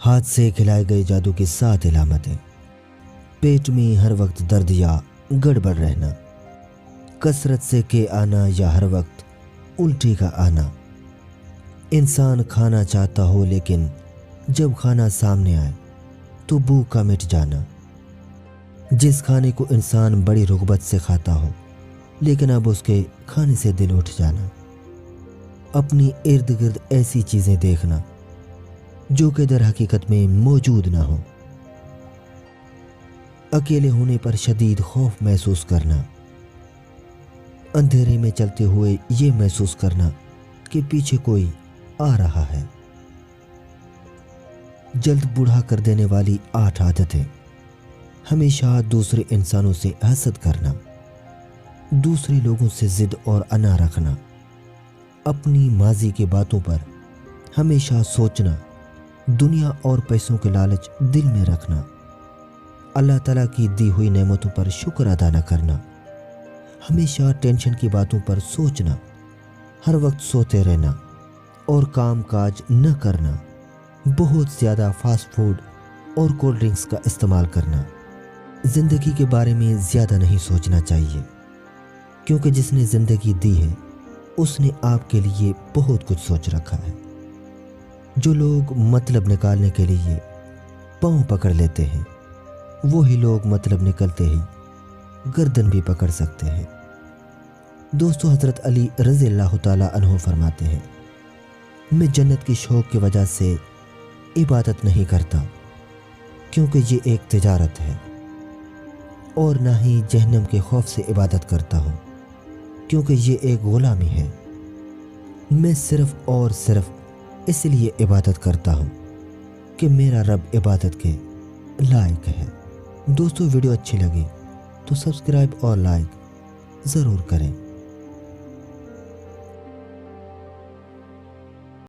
ہاتھ سے کھلائے گئے جادو کی 7 علامتیں۔ پیٹ میں ہر وقت درد یا گڑبڑ رہنا، کثرت سے کے آنا یا ہر وقت الٹی کا آنا، انسان کھانا چاہتا ہو لیکن جب کھانا سامنے آئے تو بھوک کا مٹ جانا، جس کھانے کو انسان بڑی رغبت سے کھاتا ہو لیکن اب اس کے کھانے سے دل اٹھ جانا، اپنی ارد گرد ایسی چیزیں دیکھنا جو کہ در حقیقت میں موجود نہ ہو، اکیلے ہونے پر شدید خوف محسوس کرنا، اندھیرے میں چلتے ہوئے یہ محسوس کرنا کہ پیچھے کوئی آ رہا ہے۔ جلد بوڑھا کر دینے والی 8 عادتیں۔ ہمیشہ دوسرے انسانوں سے حسد کرنا، دوسرے لوگوں سے ضد اور انا رکھنا، اپنی ماضی کی باتوں پر ہمیشہ سوچنا، دنیا اور پیسوں کے لالچ دل میں رکھنا، اللہ تعالیٰ کی دی ہوئی نعمتوں پر شکر ادا نہ کرنا، ہمیشہ ٹینشن کی باتوں پر سوچنا، ہر وقت سوتے رہنا اور کام کاج نہ کرنا، بہت زیادہ فاسٹ فوڈ اور کولڈ ڈرنکس کا استعمال کرنا۔ زندگی کے بارے میں زیادہ نہیں سوچنا چاہیے، کیونکہ جس نے زندگی دی ہے اس نے آپ کے لیے بہت کچھ سوچ رکھا ہے۔ جو لوگ مطلب نکالنے کے لیے پاؤں پکڑ لیتے ہیں وہی لوگ مطلب نکلتے ہی گردن بھی پکڑ سکتے ہیں۔ دوستو، حضرت علی رضی اللہ تعالیٰ عنہ فرماتے ہیں، میں جنت کی شوق کی وجہ سے عبادت نہیں کرتا کیونکہ یہ ایک تجارت ہے، اور نہ ہی جہنم کے خوف سے عبادت کرتا ہوں کیونکہ یہ ایک غلامی ہے۔ میں صرف اور صرف اس لیے عبادت کرتا ہوں کہ میرا رب عبادت کے لائق ہے۔ دوستو، ویڈیو اچھی لگی تو سبسکرائب اور لائک ضرور کریں۔